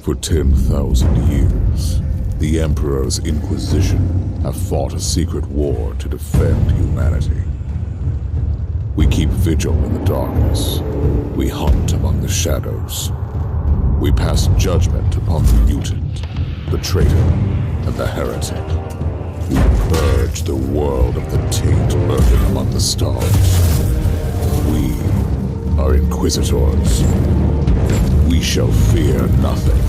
For 10,000 years, the Emperor's Inquisition have fought a secret war to defend humanity. We keep vigil in the darkness. We hunt among the shadows. We pass judgment upon the mutant, the traitor, and the heretic. We purge the world of the taint lurking among the stars. We are Inquisitors. We shall fear nothing.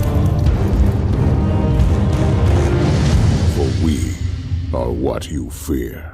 For we are what you fear.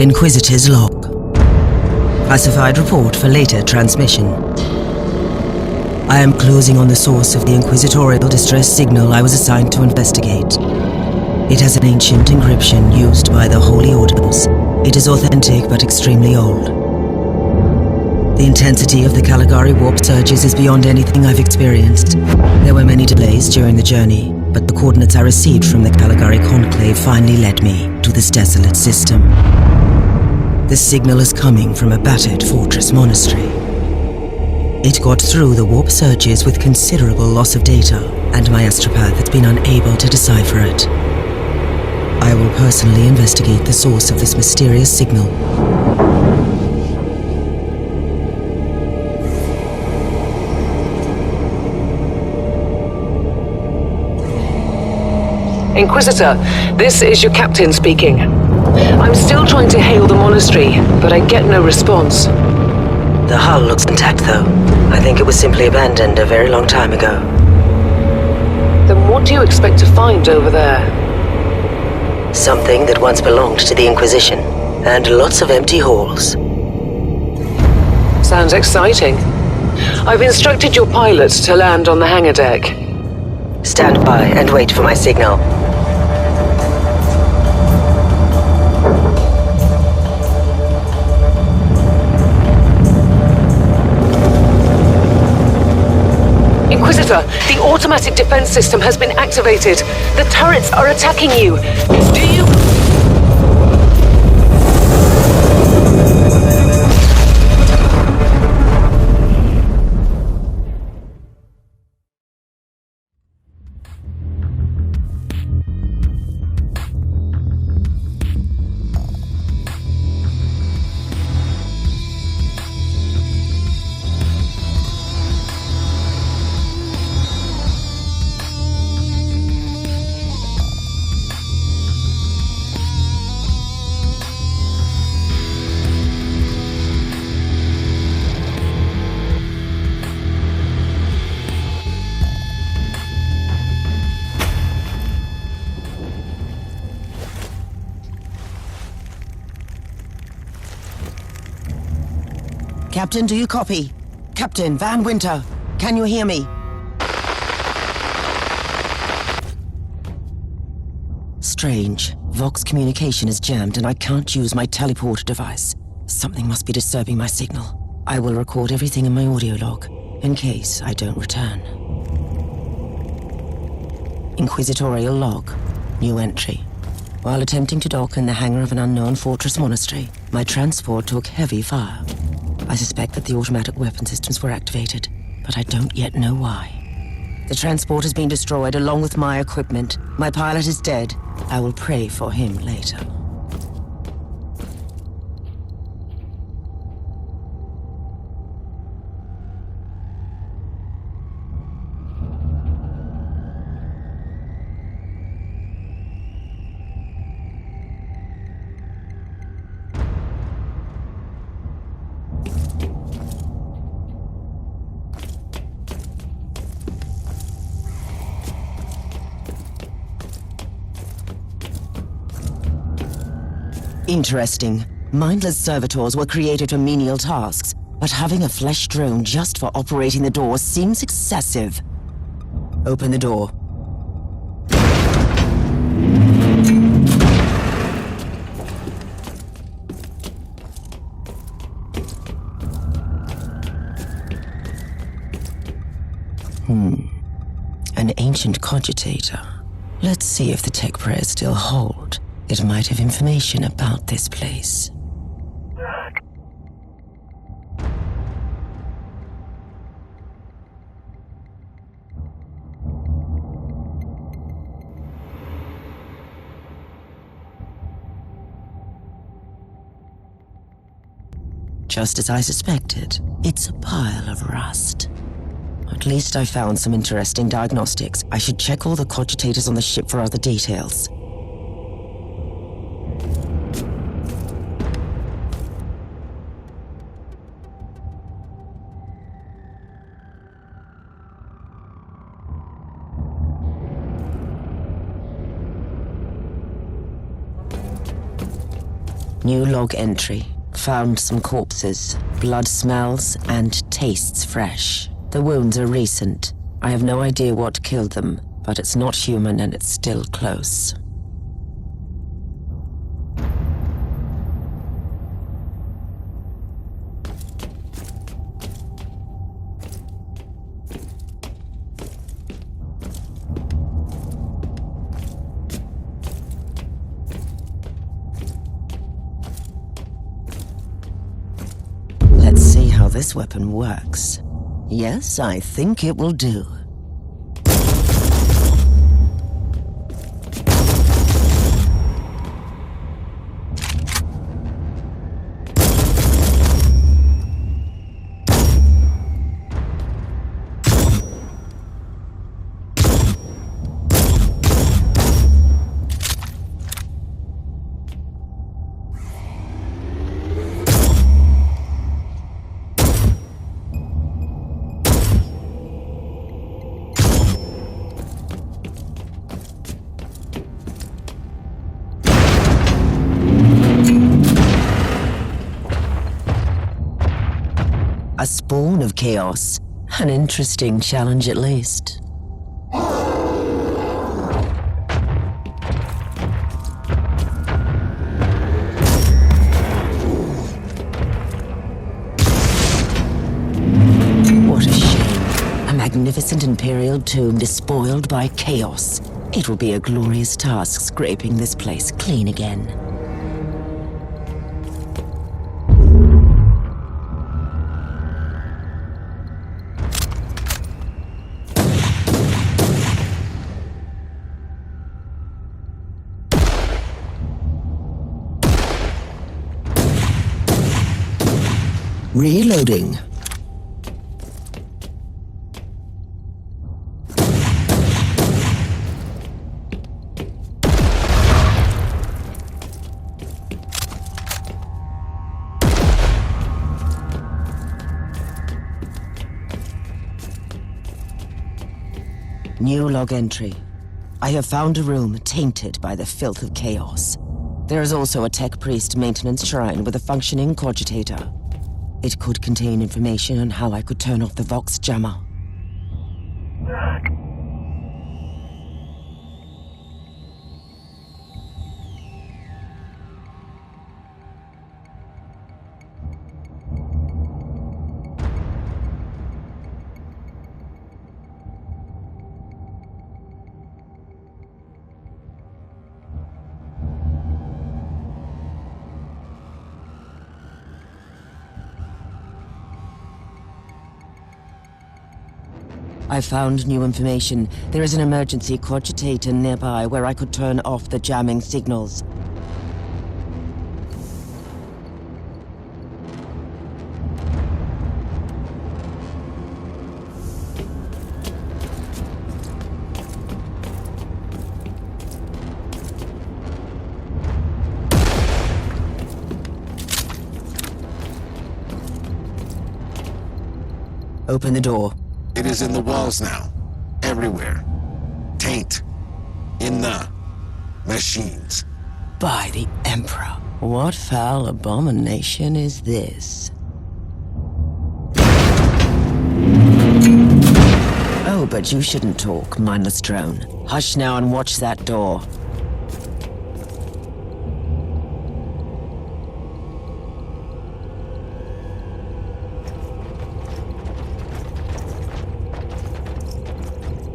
Inquisitor's log. Classified report for later transmission. I am closing on the source of the inquisitorial distress signal I was assigned to investigate. It has an ancient encryption used by the Holy Orders. It is authentic but extremely old. The intensity of the Caligari warp surges is beyond anything I've experienced. There were many delays during the journey, but the coordinates I received from the Caligari Conclave finally led me to this desolate system. The signal is coming from a battered fortress monastery. It got through the warp surges with considerable loss of data, and my astropath has been unable to decipher it. I will personally investigate the source of this mysterious signal. Inquisitor, this is your captain speaking. I'm still trying to hail the monastery, but I get no response. The hull looks intact, though. I think it was simply abandoned a very long time ago. Then what do you expect to find over there? Something that once belonged to the Inquisition, and lots of empty halls. Sounds exciting. I've instructed your pilots to land on the hangar deck. Stand by and wait for my signal. Inquisitor, the automatic defense system has been activated. The turrets are attacking you. Do you... Captain, do you copy? Captain Van Winter, can you hear me? Strange. Vox communication is jammed and I can't use my teleporter device. Something must be disturbing my signal. I will record everything in my audio log, in case I don't return. Inquisitorial log. New entry. While attempting to dock in the hangar of an unknown fortress monastery, my transport took heavy fire. I suspect that the automatic weapon systems were activated, but I don't yet know why. The transport has been destroyed along with my equipment. My pilot is dead. I will pray for him later. Interesting. Mindless servitors were created for menial tasks, but having a flesh drone just for operating the door seems excessive. Open the door. An ancient cogitator. Let's see if the tech prayers still hold. It might have information about this place. Just as I suspected, it's a pile of rust. At least I found some interesting diagnostics. I should check all the cogitators on the ship for other details. New log entry. Found some corpses. Blood smells and tastes fresh. The wounds are recent. I have no idea what killed them, but it's not human and it's still close. Let's see how this weapon works. Yes, I think it will do. A spawn of chaos. An interesting challenge at least. What a shame. A magnificent Imperial tomb despoiled by chaos. It will be a glorious task scraping this place clean again. Reloading. New log entry. I have found a room tainted by the filth of chaos. There is also a tech priest maintenance shrine with a functioning cogitator. It could contain information on how I could turn off the Vox jammer. I found new information. There is an emergency cogitator nearby where I could turn off the jamming signals. Open the door. It is in the walls now. Everywhere. Taint. In the machines. By the Emperor. What foul abomination is this? Oh, but you shouldn't talk, mindless drone. Hush now and watch that door.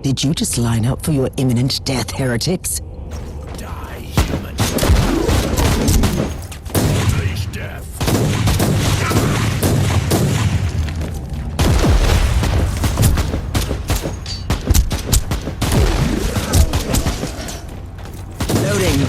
Did you just line up for your imminent death, heretics? Die, human. Face death. Loading.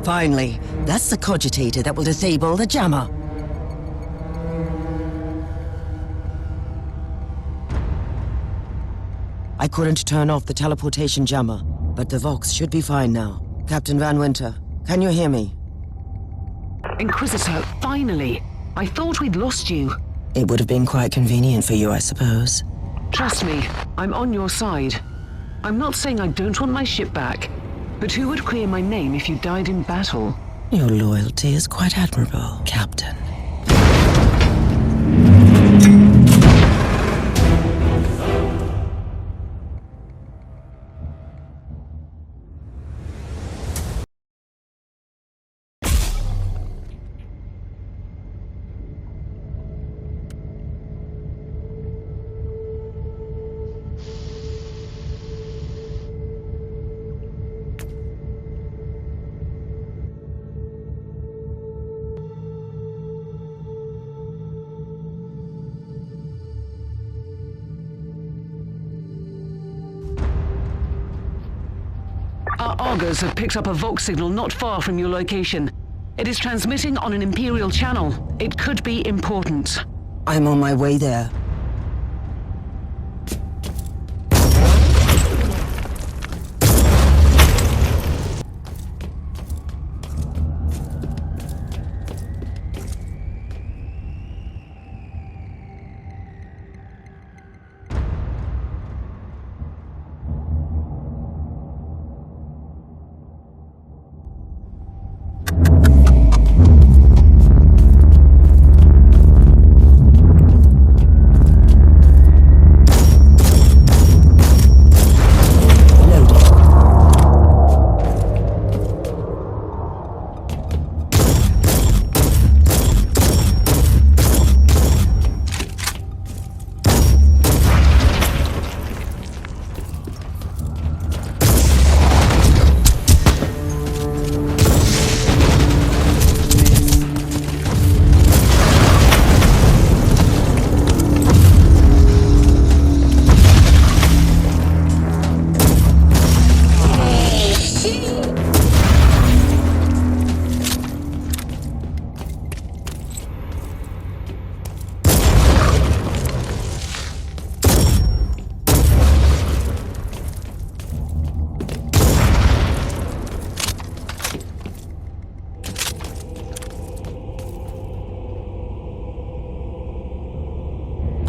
Finally, That's the cogitator that will disable the jammer. I couldn't turn off the teleportation jammer, but the Vox should be fine now. Captain Van Winter, can you hear me? Inquisitor, finally! I thought we'd lost you. It would have been quite convenient for you, I suppose. Trust me, I'm on your side. I'm not saying I don't want my ship back, but who would clear my name if you died in battle? Your loyalty is quite admirable, Captain. Our augurs have picked up a Vox signal not far from your location. It is transmitting on an Imperial channel. It could be important. I'm on my way there.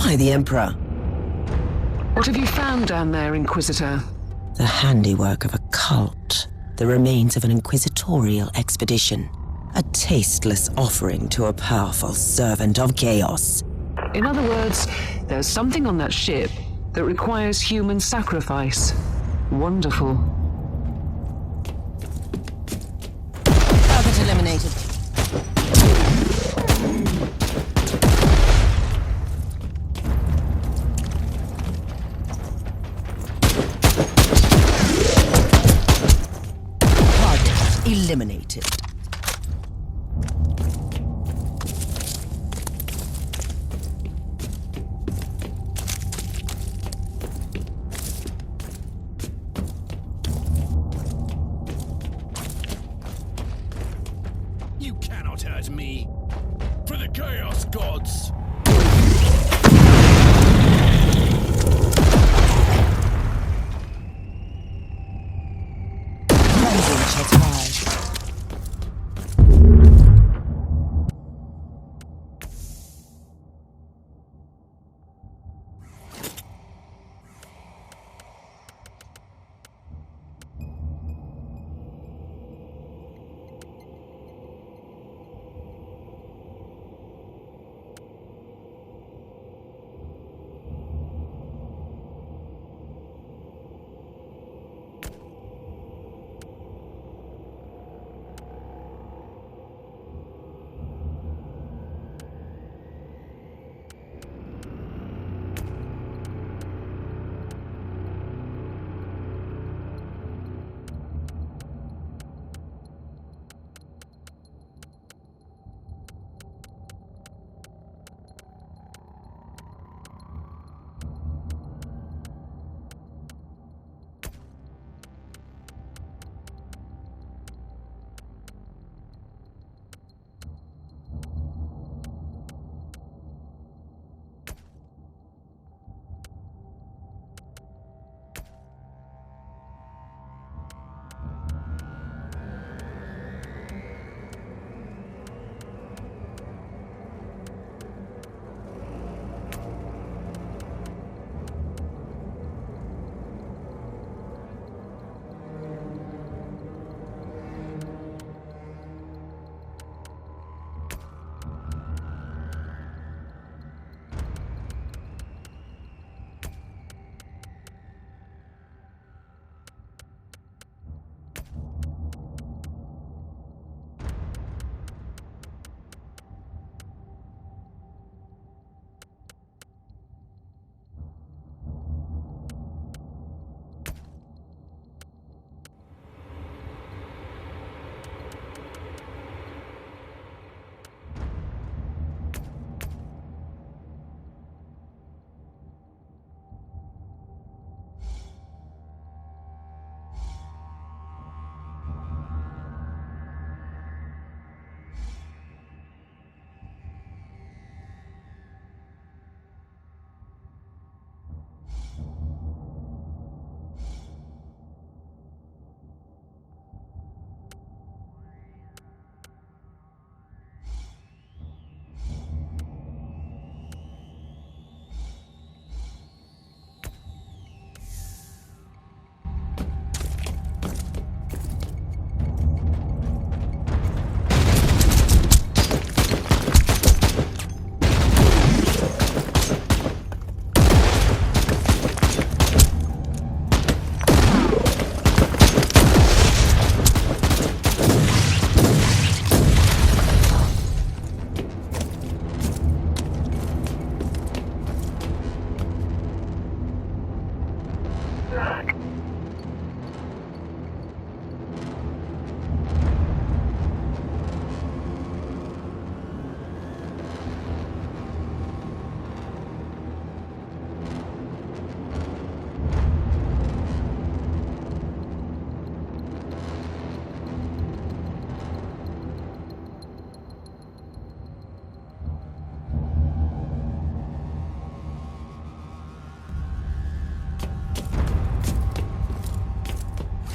By the Emperor. What have you found down there, Inquisitor? The handiwork of a cult. The remains of an inquisitorial expedition. A tasteless offering to a powerful servant of chaos. In other words, there's something on that ship that requires human sacrifice. Wonderful. Target eliminated. Target eliminated. You cannot hurt me. For the Chaos Gods. Ranging chest high.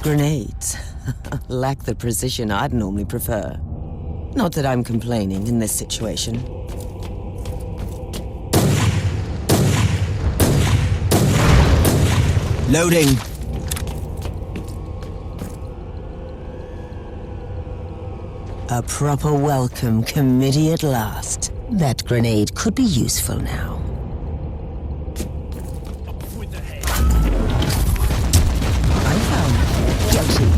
Grenades lack the precision I'd normally prefer. Not that I'm complaining in this situation. Loading. A proper welcome committee at last. That grenade could be useful now. Off with the head. I found guilty.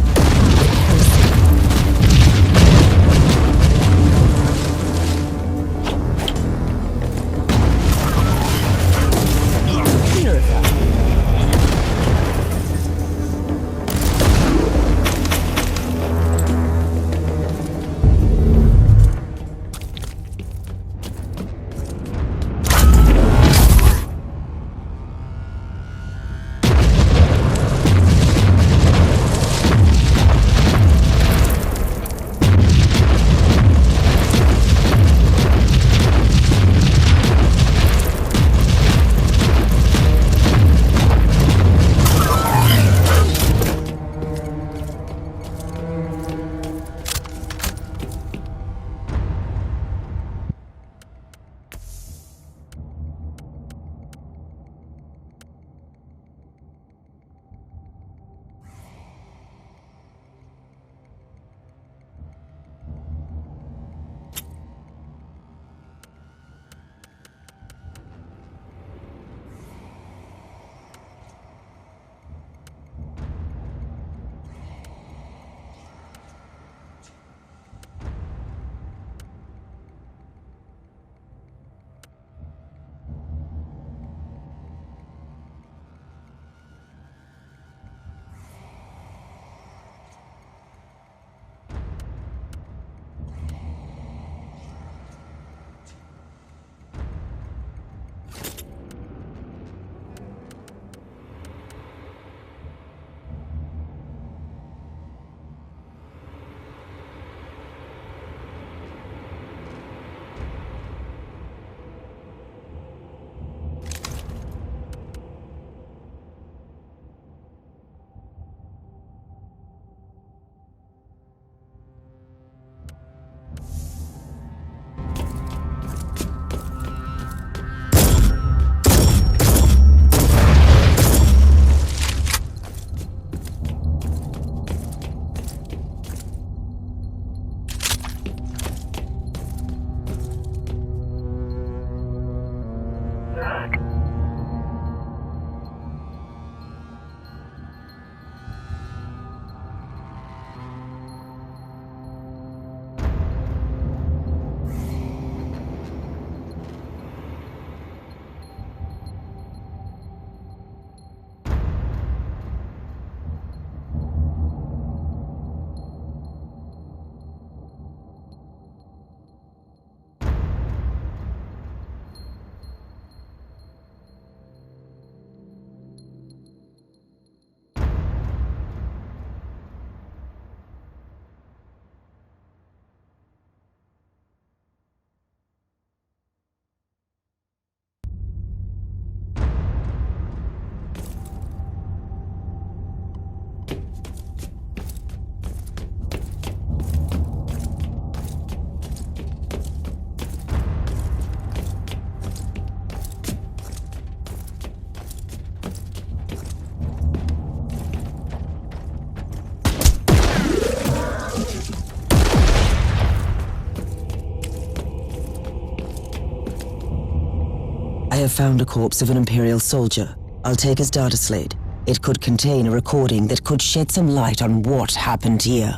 I have found a corpse of an Imperial soldier. I'll take his data slate. It could contain a recording that could shed some light on what happened here.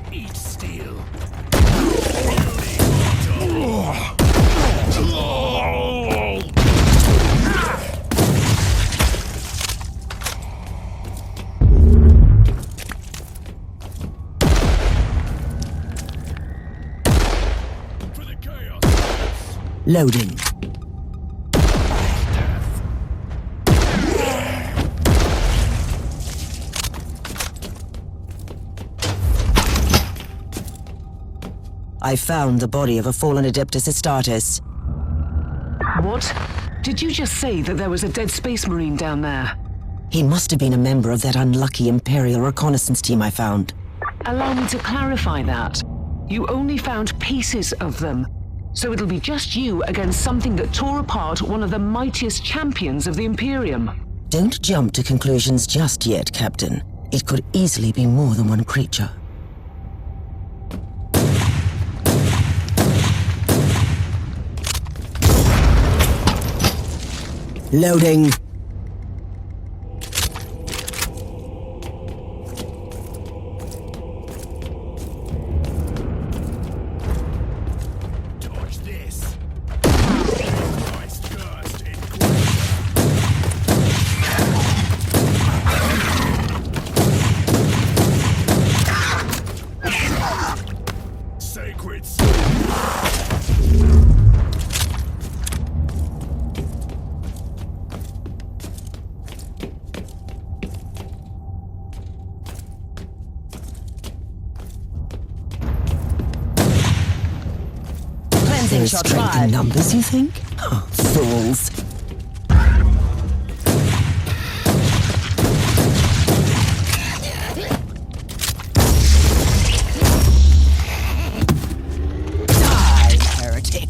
Eat steel. Loading. I found the body of a fallen Adeptus Astartes. What? Did you just say that there was a dead space marine down there? He must have been a member of that unlucky Imperial reconnaissance team I found. Allow me to clarify that. You only found pieces of them. So it'll be just you against something that tore apart one of the mightiest champions of the Imperium. Don't jump to conclusions just yet, Captain. It could easily be more than one creature. Loading. Dodge this. Nice burst in sacred. There's strength in numbers, you think? Oh, fools. Die, heretic.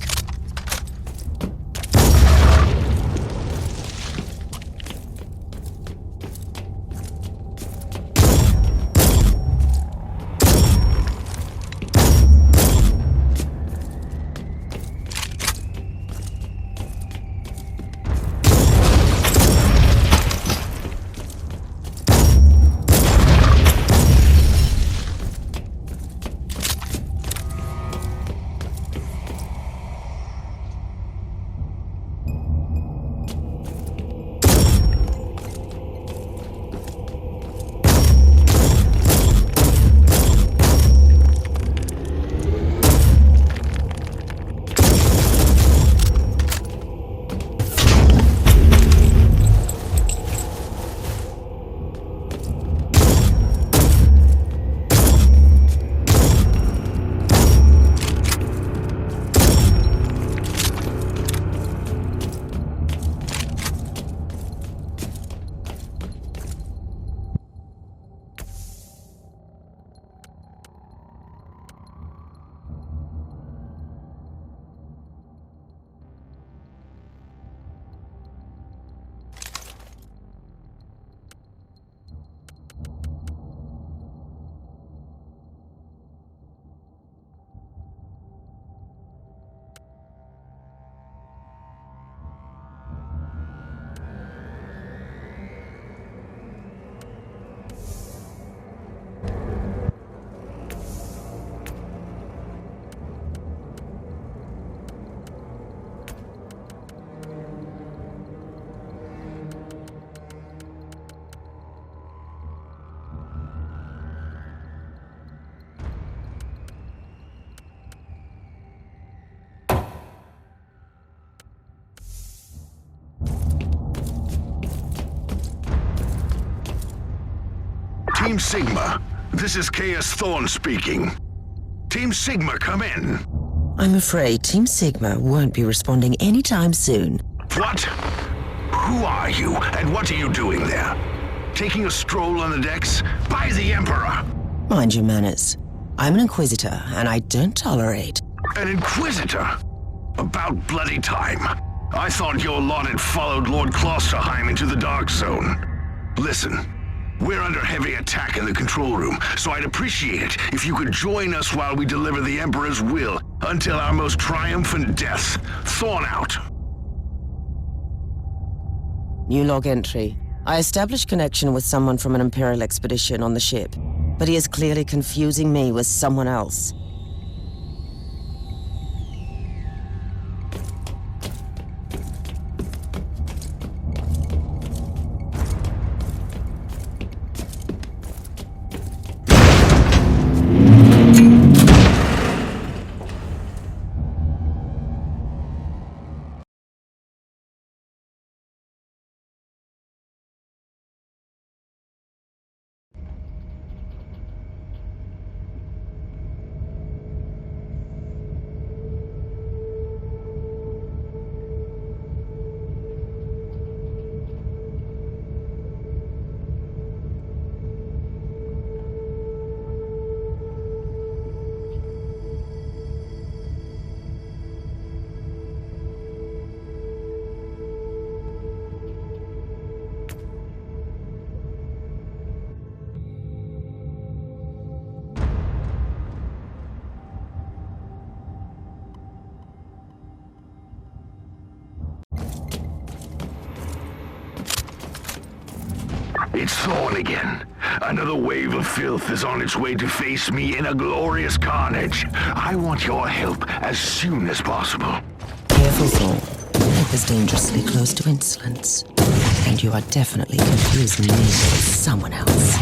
Team Sigma, this is Chaos Thorn speaking. Team Sigma, come in. I'm afraid Team Sigma won't be responding anytime soon. What? Who are you, and what are you doing there? Taking a stroll on the decks? By the Emperor! Mind your manners. I'm an Inquisitor, and I don't tolerate... An Inquisitor? About bloody time. I thought your lot had followed Lord Klosterheim into the Dark Zone. Listen, we're under heavy attack in the control room, so I'd appreciate it if you could join us while we deliver the Emperor's will until our most triumphant death. Thorn out. New log entry. I established connection with someone from an Imperial expedition on the ship, but he is clearly confusing me with someone else. Thorn again. Another wave of filth is on its way to face me in a glorious carnage. I want your help as soon as possible. Careful, Thorn. That was dangerously close to insolence. And you are definitely confusing me with someone else.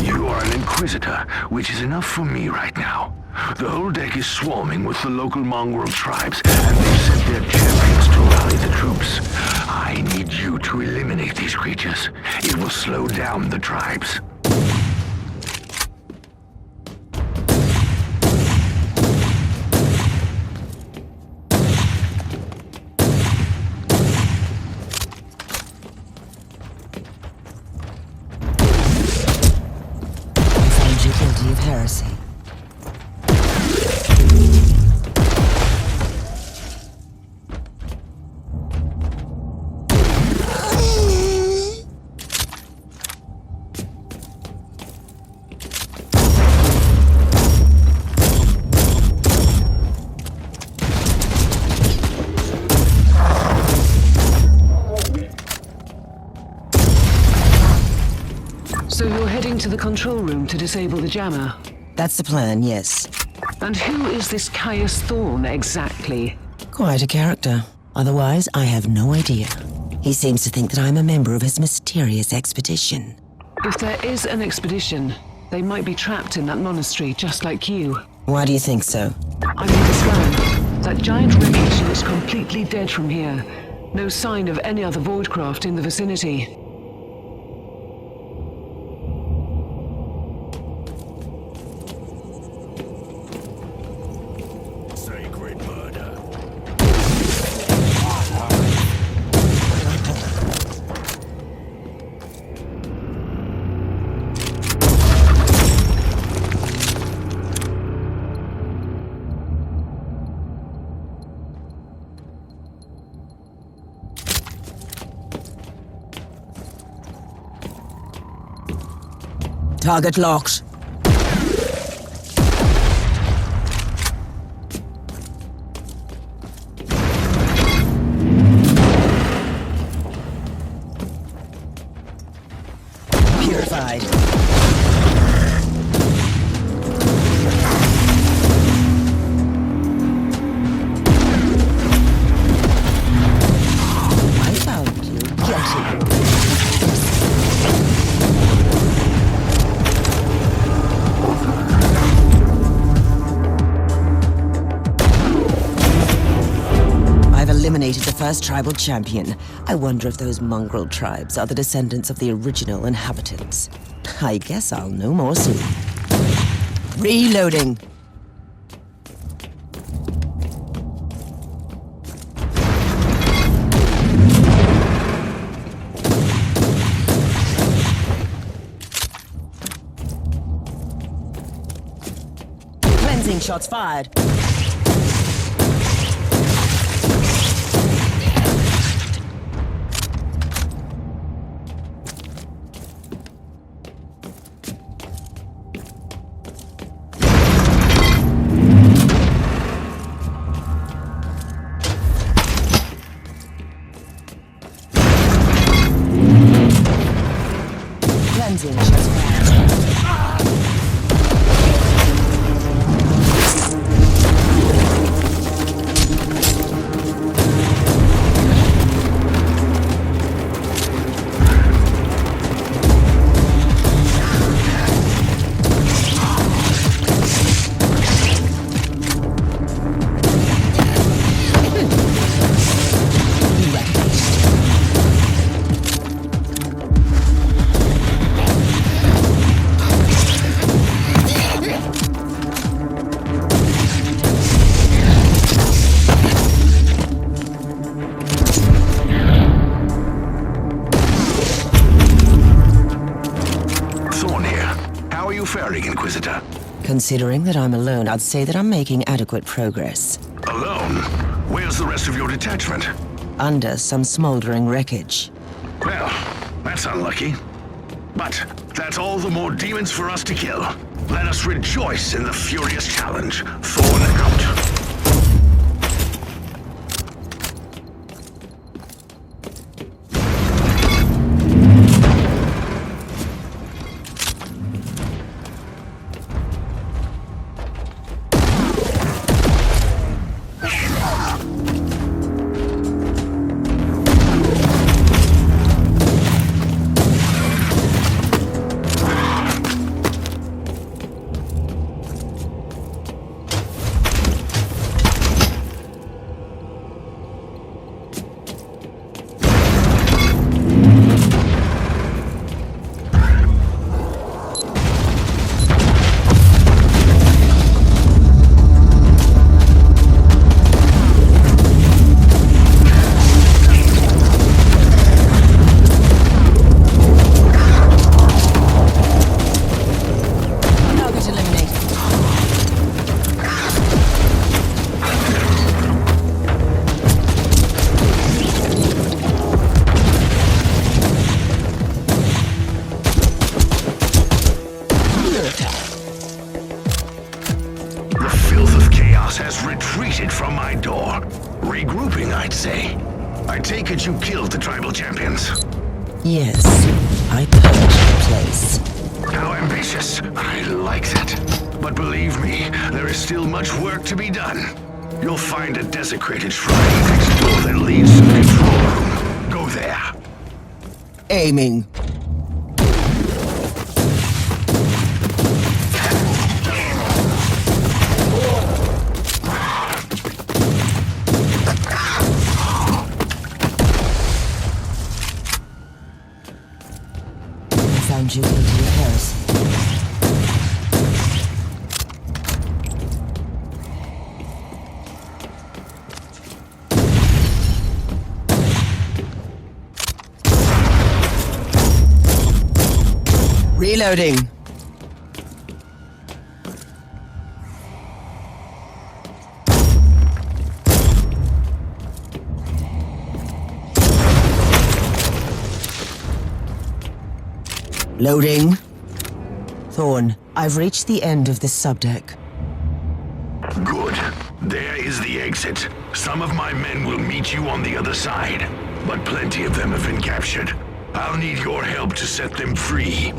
You are an Inquisitor, which is enough for me right now. The whole deck is swarming with the local mongrel tribes, and they've sent their champions to rally the troops. I need you to eliminate these creatures. It will slow down the tribes. I find you guilty of heresy. So you're heading to the control room to disable the jammer? That's the plan, yes. And who is this Caius Thorn exactly? Quite a character. Otherwise, I have no idea. He seems to think that I'm a member of his mysterious expedition. If there is an expedition, they might be trapped in that monastery just like you. Why do you think so? I made a scan. That giant wreckage looks completely dead from here. No sign of any other voidcraft in the vicinity. Sacred murder. Target locked. Purified. I found you guilty. I've eliminated the first tribal champion. I wonder if those mongrel tribes are the descendants of the original inhabitants. I guess I'll know more soon. Reloading. Cleansing shots fired. Cleansing shots fired. faring, Inquisitor? Considering that I'm alone, I'd say that I'm making adequate progress. Alone? Where's the rest of your detachment? Under some smoldering wreckage. Well, that's unlucky. But that's all the more demons for us to kill. Let us rejoice in the furious challenge. Thorn out. The filth of chaos has retreated from my door. Regrouping, I'd say. I take it you killed the tribal champions. Yes, I purged the place. How ambitious. I like that. But believe me, there is still much work to be done. You'll find a desecrated shrine next door that leads to the control room. Go there. Aiming. I found you guilty of heresy. Reloading. Loading. Thorn, I've reached the end of this subdeck. Good. There is the exit. Some of my men will meet you on the other side, but plenty of them have been captured. I'll need your help to set them free.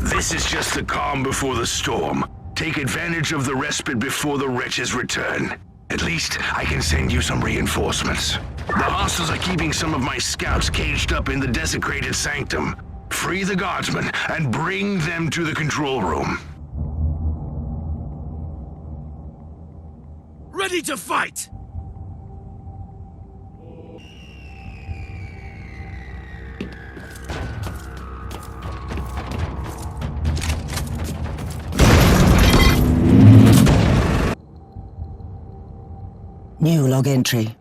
This is just the calm before the storm. Take advantage of the respite before the wretches return. At least, I can send you some reinforcements. The hostiles are keeping some of my scouts caged up in the desecrated sanctum. Free the guardsmen and bring them to the control room. Ready to fight! New log entry.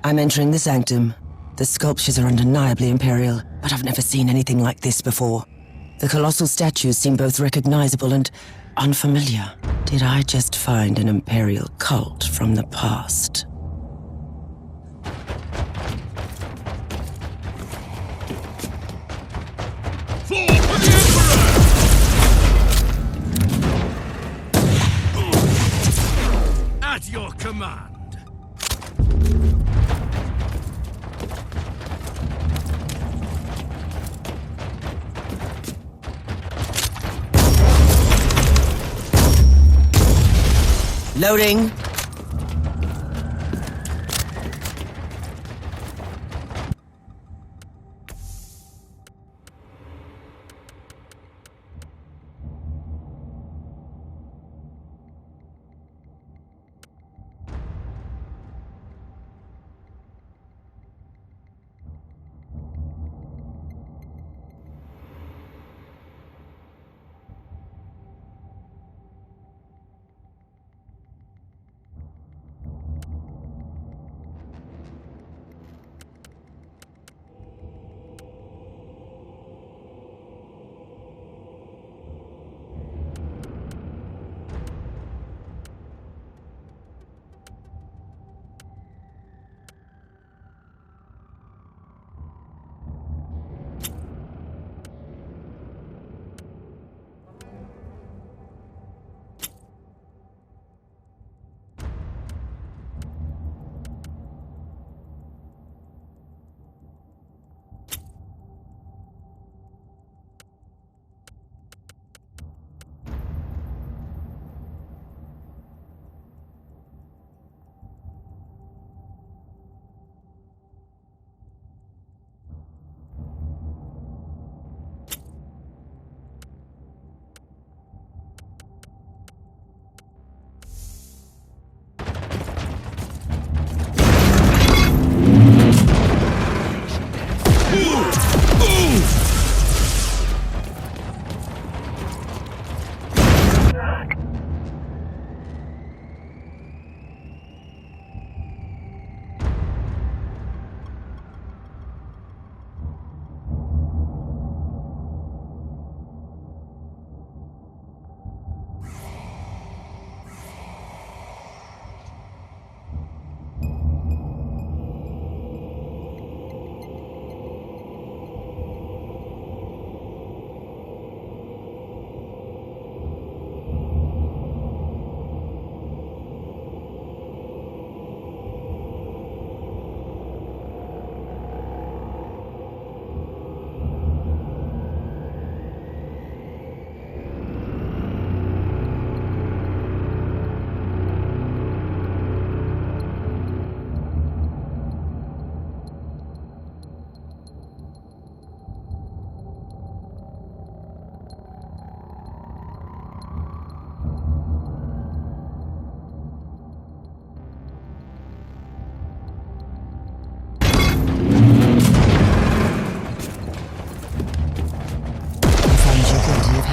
I'm entering the sanctum. The sculptures are undeniably imperial, but I've never seen anything like this before. The colossal statues seem both recognizable and unfamiliar. Did I just find an imperial cult from the past? For the Emperor! At your command. Loading.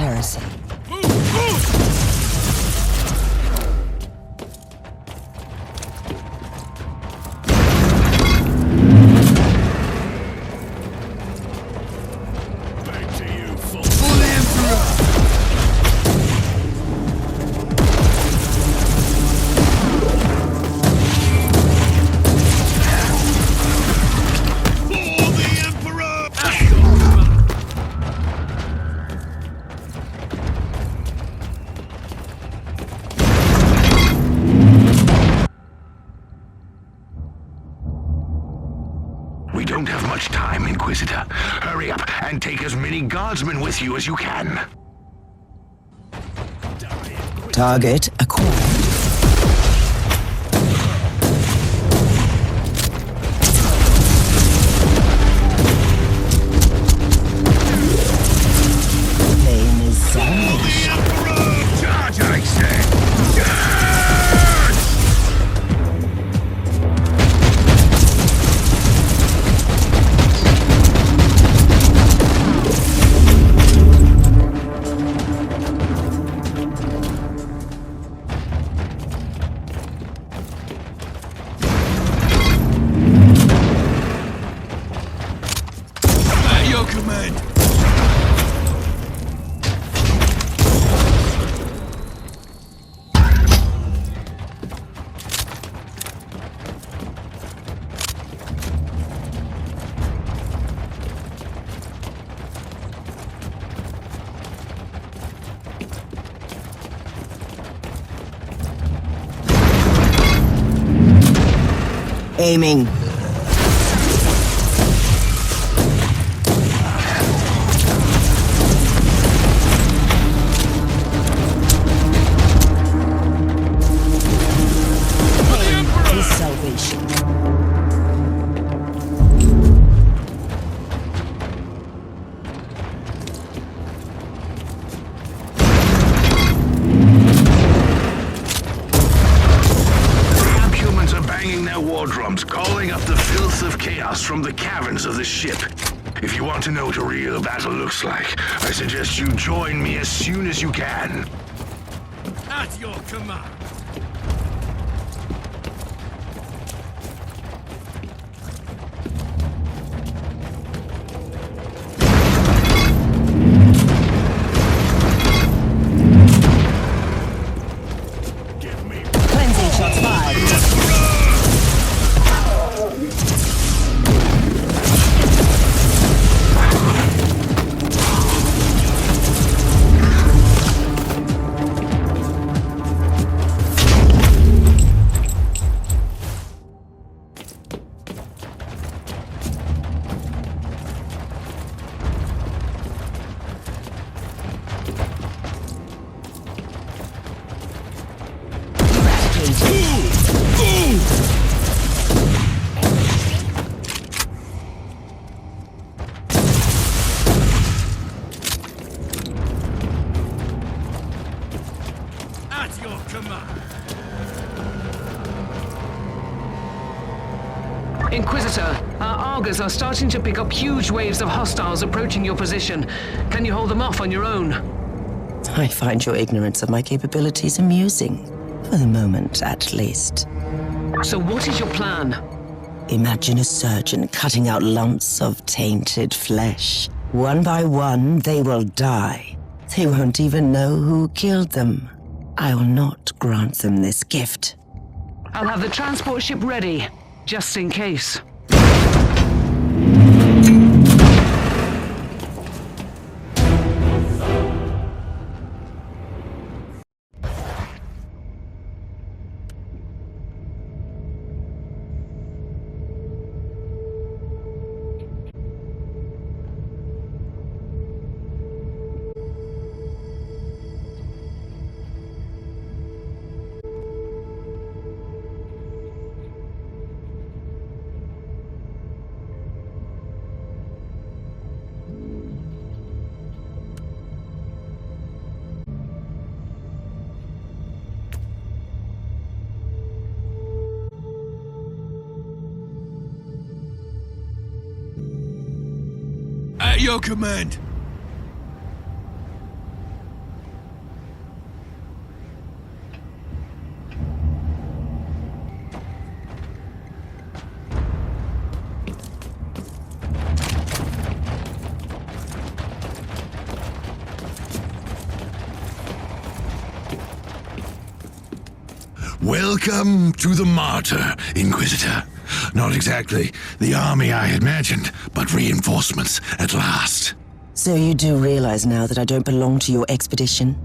heresy. Back to you, full Emperor! We don't have much time, Inquisitor. Hurry up and take as many guardsmen with you as you can. Target acquired. Pain is salvaged. Charge, I say! At your command! Aiming. Pain is salvation. Humans are banging their war drums, calling up the filth of chaos from the caverns of the ship. If you want to know what a real battle looks like, I suggest you join me as soon as you can. At your command! Give me Cleansing shots fired. At your command! Inquisitor, our Argers are starting to pick up huge waves of hostiles approaching your position. Can you hold them off on your own? I find your ignorance of my capabilities amusing. For the moment, at least. So what is your plan? Imagine a surgeon cutting out lumps of tainted flesh. One by one, they will die. They won't even know who killed them. I will not grant them this gift. I'll have the transport ship ready, just in case. At your command! Welcome to the Martyr, Inquisitor. Not exactly the army I had imagined, but reinforcements at last. So you do realize now that I don't belong to your expedition?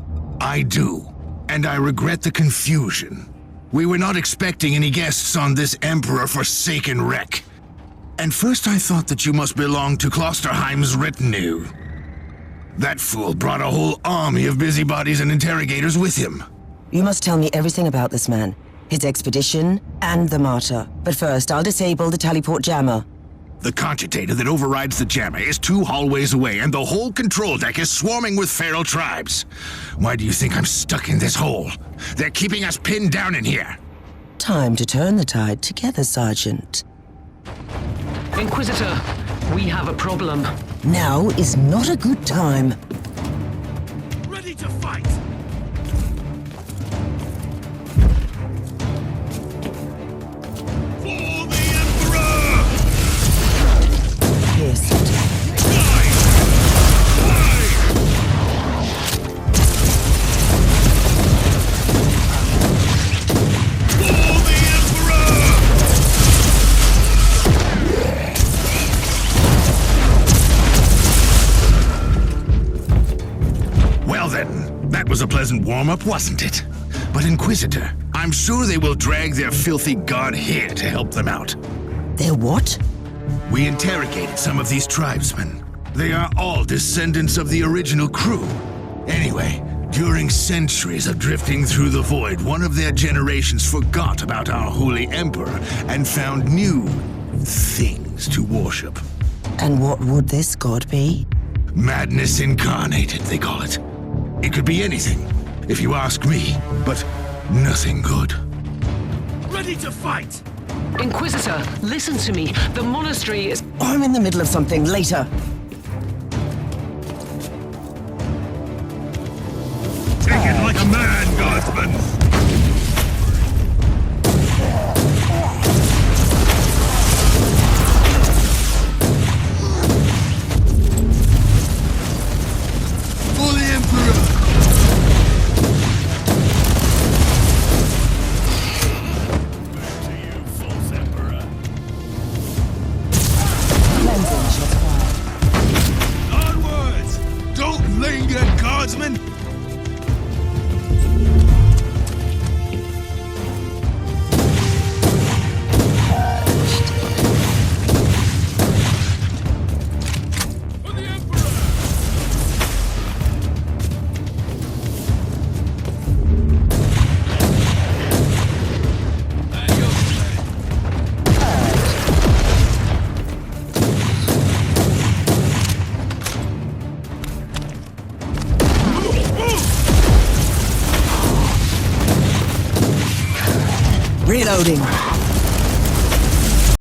I do, and I regret the confusion. We were not expecting any guests on this Emperor-forsaken wreck. And first I thought that you must belong to Klosterheim's retinue. That fool brought a whole army of busybodies and interrogators with him. You must tell me everything about this man, his expedition, and the Martyr. But first, I'll disable the Tallyport jammer. The cogitator that overrides the jammer is 2 hallways away, and the whole control deck is swarming with feral tribes. Why do you think I'm stuck in this hole? They're keeping us pinned down in here. Time to turn the tide together, Sergeant. Inquisitor, we have a problem. Now is not a good time. Ready to fight! For the Emperor! Yes. That was a pleasant warm-up, wasn't it? But Inquisitor, I'm sure they will drag their filthy god here to help them out. Their what? We interrogated some of these tribesmen. They are all descendants of the original crew. Anyway, during centuries of drifting through the void, one of their generations forgot about our holy emperor and found new things to worship. And what would this god be? Madness incarnated, they call it. It could be anything, if you ask me, but nothing good. Ready to fight! Inquisitor, listen to me. The monastery is... I'm in the middle of something. Later. Take it like a man, guardsman! For the Emperor! To you, false Emperor. Onwards! Don't linger, guardsmen! For the Emperor! And your plan. Reloading.